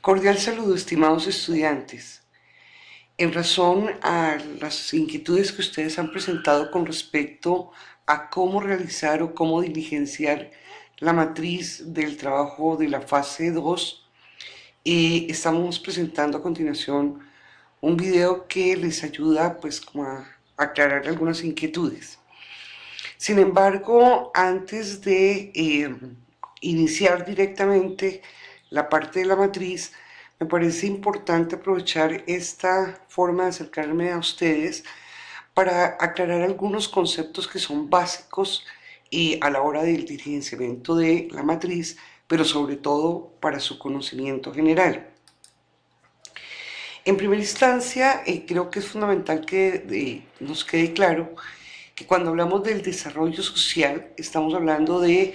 Cordial saludo, estimados estudiantes. En razón a las inquietudes que ustedes han presentado con respecto a cómo realizar o cómo diligenciar la matriz del trabajo de la fase 2, estamos presentando a continuación un video que les ayuda pues como a aclarar algunas inquietudes. Sin embargo, antes de iniciar directamente la parte de la matriz, me parece importante aprovechar esta forma de acercarme a ustedes para aclarar algunos conceptos que son básicos a la hora del diligenciamiento de la matriz, pero sobre todo para su conocimiento general. En primera instancia, creo que es fundamental que nos quede claro que cuando hablamos del desarrollo social, estamos hablando de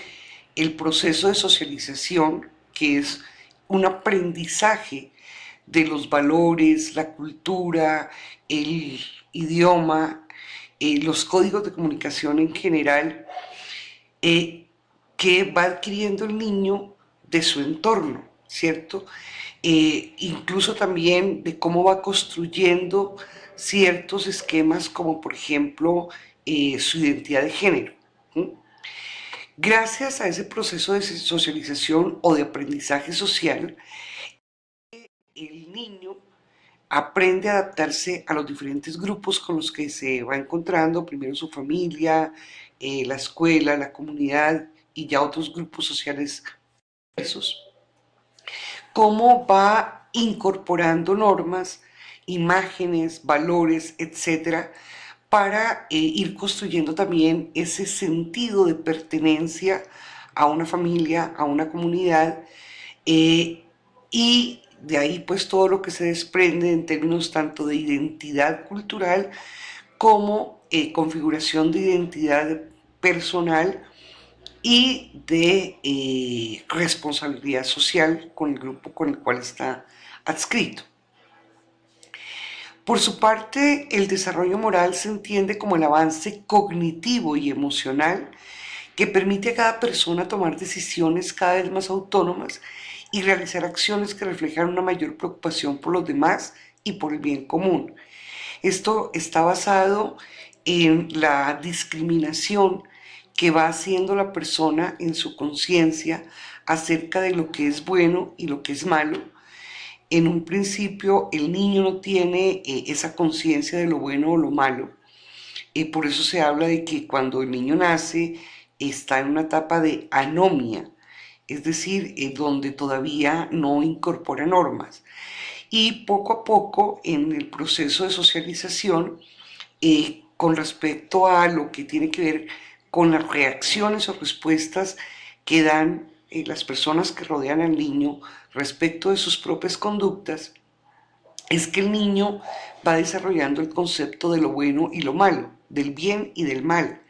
el proceso de socialización, que es un aprendizaje de los valores, la cultura, el idioma, los códigos de comunicación en general, que va adquiriendo el niño de su entorno, ¿cierto? Incluso también de cómo va construyendo ciertos esquemas como por ejemplo su identidad de género. ¿Sí? Gracias a ese proceso de socialización o de aprendizaje social, el niño aprende a adaptarse a los diferentes grupos con los que se va encontrando, primero su familia, la escuela, la comunidad y ya otros grupos sociales diversos. Cómo va incorporando normas, imágenes, valores, etcétera, para ir construyendo también ese sentido de pertenencia a una familia, a una comunidad, y de ahí pues todo lo que se desprende en términos tanto de identidad cultural como configuración de identidad personal y de responsabilidad social con el grupo con el cual está adscrito. Por su parte, el desarrollo moral se entiende como el avance cognitivo y emocional que permite a cada persona tomar decisiones cada vez más autónomas y realizar acciones que reflejan una mayor preocupación por los demás y por el bien común. Esto está basado en la discriminación que va haciendo la persona en su conciencia acerca de lo que es bueno y lo que es malo. En un principio el niño no tiene esa conciencia de lo bueno o lo malo. Por eso se habla de que cuando el niño nace está en una etapa de anomia, es decir, donde todavía no incorpora normas. Y poco a poco en el proceso de socialización, con respecto a lo que tiene que ver con las reacciones o respuestas que dan las personas que rodean al niño respecto de sus propias conductas, es que el niño va desarrollando el concepto de lo bueno y lo malo, del bien y del mal.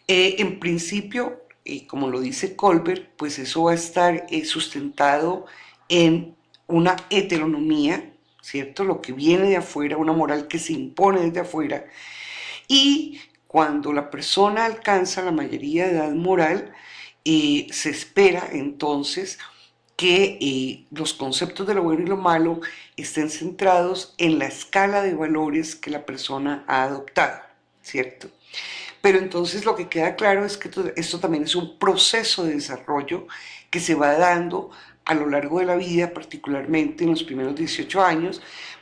En principio, como lo dice Colbert, pues eso va a estar sustentado en una heteronomía, ¿cierto? Lo que viene de afuera, una moral que se impone desde afuera. Y cuando la persona alcanza la mayoría de edad moral, se espera entonces que los conceptos de lo bueno y lo malo estén centrados en la escala de valores que la persona ha adoptado, ¿cierto? Pero entonces lo que queda claro es que esto también es un proceso de desarrollo que se va dando a lo largo de la vida, particularmente en los primeros 18 años,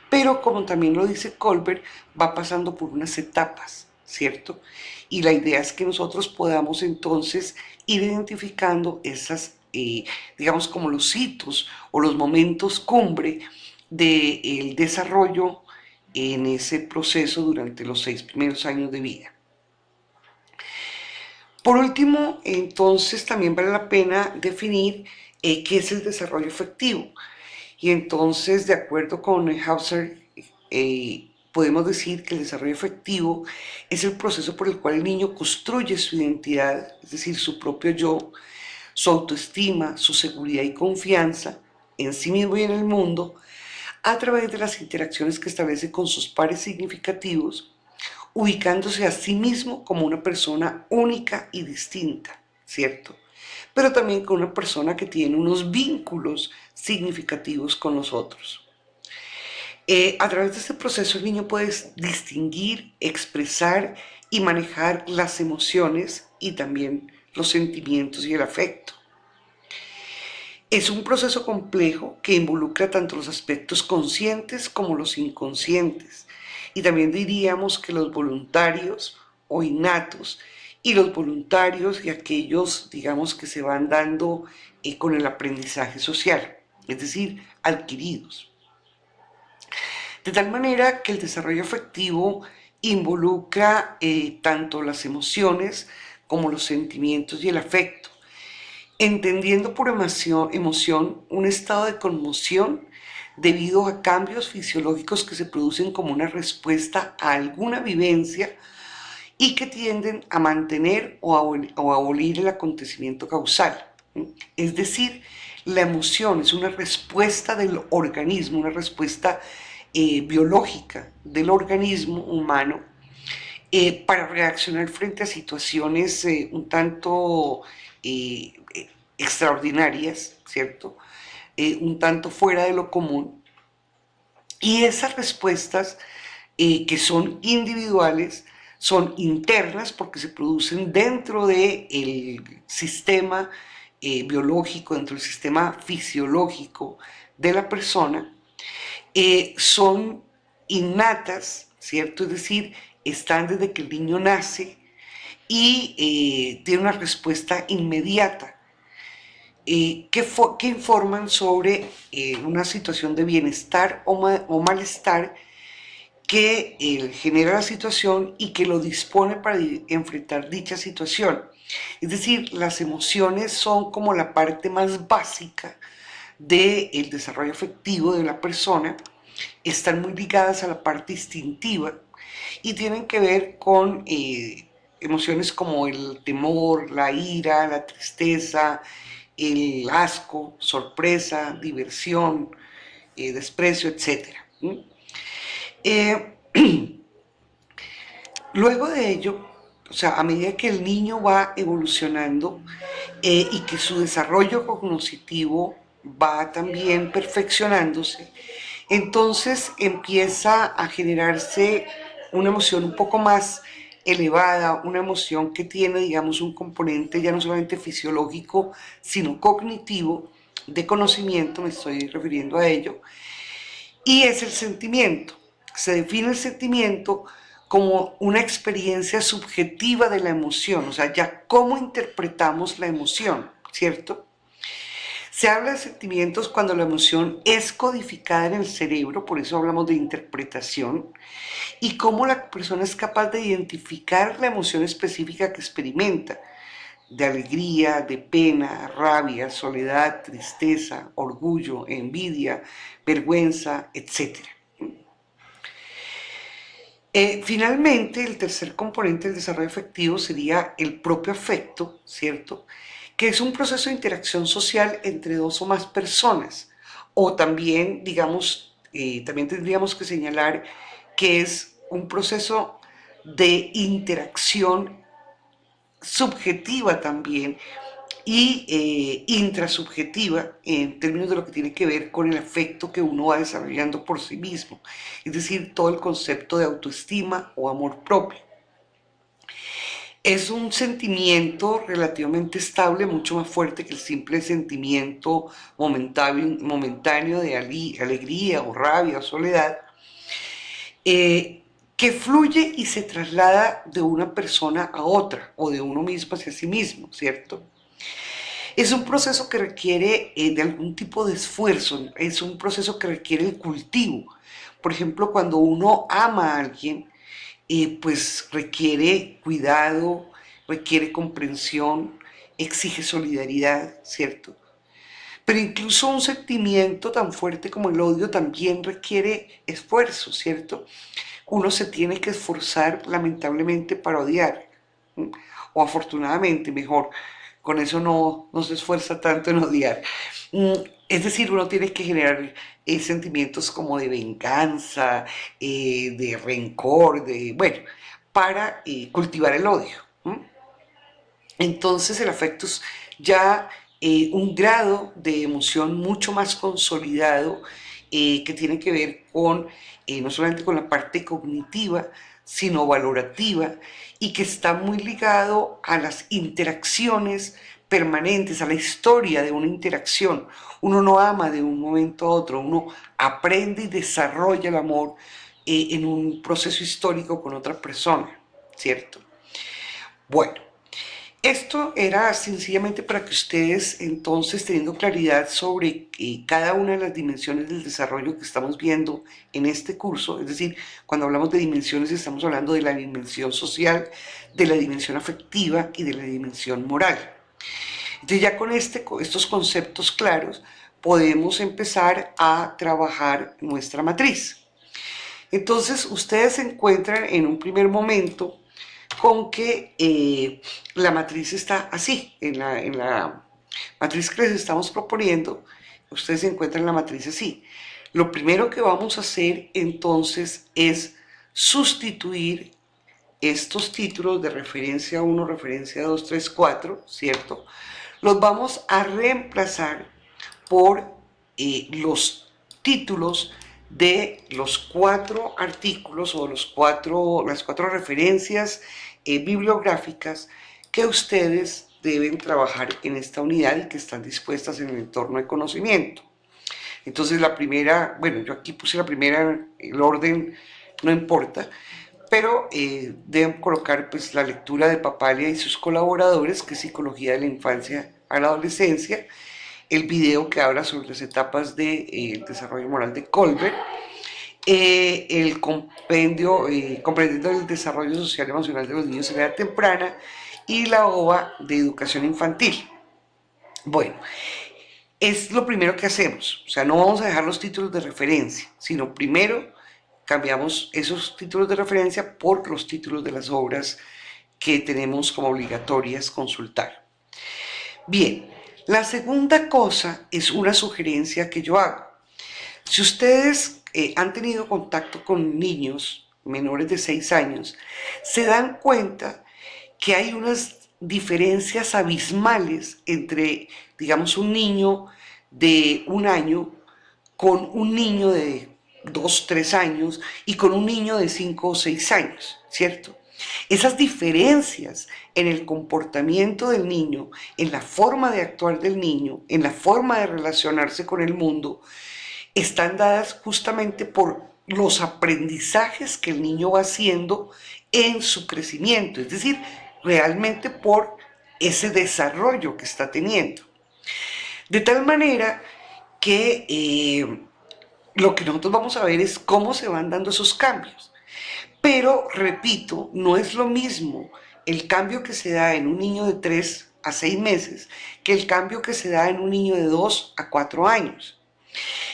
pero como también lo dice Colbert, va pasando por unas etapas, ¿cierto? Y la idea es que nosotros podamos entonces ir identificando esas, digamos, como los hitos o los momentos cumbre del desarrollo en ese proceso durante los 6 primeros años de vida. Por último, entonces también vale la pena definir qué es el desarrollo efectivo. Y entonces, de acuerdo con Hauser, podemos decir que el desarrollo efectivo es el proceso por el cual el niño construye su identidad, es decir, su propio yo, su autoestima, su seguridad y confianza en sí mismo y en el mundo, a través de las interacciones que establece con sus pares significativos, ubicándose a sí mismo como una persona única y distinta, ¿cierto? pero también con una persona que tiene unos vínculos significativos con los otros. A través de este proceso el niño puede distinguir, expresar y manejar las emociones y también los sentimientos y el afecto. Es un proceso complejo que involucra tanto los aspectos conscientes como los inconscientes. Y también diríamos que los voluntarios o innatos y los voluntarios y aquellos, digamos, que se van dando con el aprendizaje social, es decir, adquiridos. De tal manera que el desarrollo afectivo involucra tanto las emociones como los sentimientos y el afecto, entendiendo por emoción un estado de conmoción debido a cambios fisiológicos que se producen como una respuesta a alguna vivencia y que tienden a mantener o a abolir el acontecimiento causal. Es decir, la emoción es una respuesta del organismo, una respuesta biológica del organismo humano para reaccionar frente a situaciones un tanto extraordinarias, ¿cierto? Un tanto fuera de lo común. Y esas respuestas que son individuales, son internas porque se producen dentro del sistema biológico, dentro del sistema fisiológico de la persona, son innatas, ¿cierto? Es decir, están desde que el niño nace y tiene una respuesta inmediata que informan sobre una situación de bienestar o malestar que genera la situación y que lo dispone para enfrentar dicha situación. Es decir, las emociones son como la parte más básica del desarrollo afectivo de la persona, están muy ligadas a la parte instintiva y tienen que ver con emociones como el temor, la ira, la tristeza, el asco, sorpresa, diversión, desprecio, etc. Luego de ello, o sea, a medida que el niño va evolucionando y que su desarrollo cognitivo va también perfeccionándose, entonces empieza a generarse una emoción un poco más elevada, una emoción que tiene, digamos, un componente ya no solamente fisiológico, sino cognitivo, de conocimiento, me estoy refiriendo a ello, y es el sentimiento. Se define el sentimiento como una experiencia subjetiva de la emoción, o sea, ya cómo interpretamos la emoción, ¿cierto? Se habla de sentimientos cuando la emoción es codificada en el cerebro, por eso hablamos de interpretación, y cómo la persona es capaz de identificar la emoción específica que experimenta, de alegría, de pena, rabia, soledad, tristeza, orgullo, envidia, vergüenza, etc. Finalmente, el tercer componente del desarrollo afectivo sería el propio afecto, ¿cierto? Que es un proceso de interacción social entre dos o más personas. O también, digamos, también tendríamos que señalar que es un proceso de interacción subjetiva también y intrasubjetiva en términos de lo que tiene que ver con el afecto que uno va desarrollando por sí mismo, es decir, todo el concepto de autoestima o amor propio. Es un sentimiento relativamente estable, mucho más fuerte que el simple sentimiento momentáneo de alegría o rabia o soledad, que fluye y se traslada de una persona a otra o de uno mismo hacia sí mismo, ¿cierto? Es un proceso que requiere de algún tipo de esfuerzo, es un proceso que requiere el cultivo. Por ejemplo, cuando uno ama a alguien, pues requiere cuidado, requiere comprensión, exige solidaridad, ¿cierto? Pero incluso un sentimiento tan fuerte como el odio también requiere esfuerzo, ¿cierto? Uno se tiene que esforzar lamentablemente para odiar, o afortunadamente, mejor, con eso no se esfuerza tanto en odiar. Es decir, uno tiene que generar sentimientos como de venganza, de rencor, bueno, para cultivar el odio. Entonces el afecto ya un grado de emoción mucho más consolidado que tiene que ver con no solamente con la parte cognitiva, sino valorativa y que está muy ligado a las interacciones permanentes, a la historia de una interacción. Uno no ama de un momento a otro, uno aprende y desarrolla el amor en un proceso histórico con otra persona, ¿cierto? Bueno, esto era sencillamente para que ustedes, entonces, teniendo claridad sobre cada una de las dimensiones del desarrollo que estamos viendo en este curso, es decir, cuando hablamos de dimensiones estamos hablando de la dimensión social, de la dimensión afectiva y de la dimensión moral. Entonces ya con estos conceptos claros podemos empezar a trabajar nuestra matriz. Entonces ustedes se encuentran en un primer momento con que la matriz está así, en la matriz que les estamos proponiendo, ustedes se encuentran la matriz así. Lo primero que vamos a hacer entonces es sustituir estos títulos de referencia 1, referencia 2, 3, 4, ¿cierto? Los vamos a reemplazar por los títulos de los 4 artículos o las 4 referencias bibliográficas que ustedes deben trabajar en esta unidad y que están dispuestas en el entorno de conocimiento. Entonces la primera, bueno, yo aquí puse la primera, el orden no importa, pero deben colocar pues la lectura de Papalia y sus colaboradores, que es Psicología de la Infancia a la Adolescencia, el video que habla sobre las etapas del desarrollo moral de Colbert, el compendio comprendiendo el desarrollo social y emocional de los niños en edad temprana y la OVA de educación infantil. Bueno, es lo primero que hacemos, o sea, no vamos a dejar los títulos de referencia, sino primero cambiamos esos títulos de referencia por los títulos de las obras que tenemos como obligatorias consultar. Bien, la segunda cosa es una sugerencia que yo hago. Si ustedes han tenido contacto con niños menores de 6 años, se dan cuenta que hay unas diferencias abismales entre, digamos, un niño de 1 año con un niño de 2, 3 años y con un niño de 5 o 6 años, ¿cierto? Esas diferencias en el comportamiento del niño, en la forma de actuar del niño, en la forma de relacionarse con el mundo, están dadas justamente por los aprendizajes que el niño va haciendo en su crecimiento, es decir, realmente por ese desarrollo que está teniendo. De tal manera que lo que nosotros vamos a ver es cómo se van dando esos cambios. Pero, repito, no es lo mismo el cambio que se da en un niño de 3 a 6 meses que el cambio que se da en un niño de 2 a 4 años.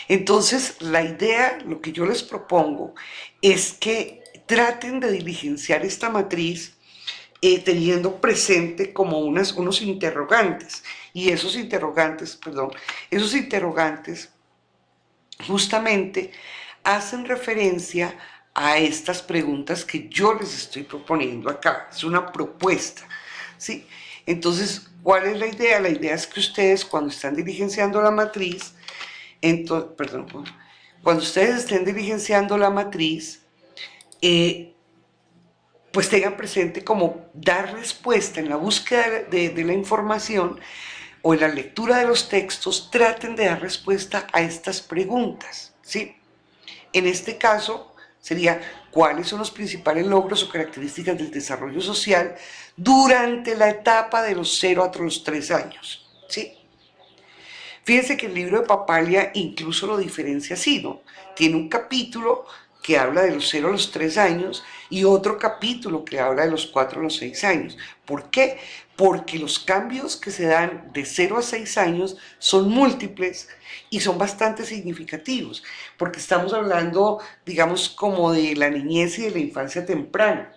Entonces, la idea, lo que yo les propongo, es que traten de diligenciar esta matriz teniendo presente como unos interrogantes. Y esos interrogantes justamente hacen referencia a estas preguntas que yo les estoy proponiendo acá. Es una propuesta, ¿sí? Entonces, ¿cuál es la idea? La idea es que ustedes, cuando están diligenciando la matriz, cuando ustedes estén diligenciando la matriz, pues tengan presente como dar respuesta en la búsqueda de la información o en la lectura de los textos, traten de dar respuesta a estas preguntas, ¿sí? En este caso sería, ¿cuáles son los principales logros o características del desarrollo social durante la etapa de los 0 a los 3 años? ¿Sí? Fíjense que el libro de Papalia incluso lo diferencia así, ¿no? Tiene un capítulo que habla de los 0 a los 3 años y otro capítulo que habla de los 4 a los 6 años. ¿Por qué? Porque los cambios que se dan de 0 a 6 años son múltiples y son bastante significativos, porque estamos hablando, digamos, como de la niñez y de la infancia temprana.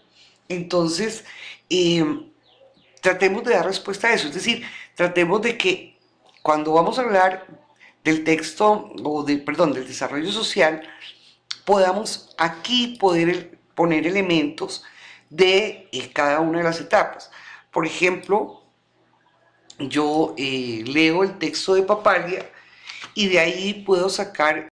Entonces, tratemos de dar respuesta a eso, es decir, tratemos de que cuando vamos a hablar del texto, del desarrollo social, podamos aquí poder poner elementos de cada una de las etapas. Por ejemplo, yo leo el texto de Papalia y de ahí puedo sacar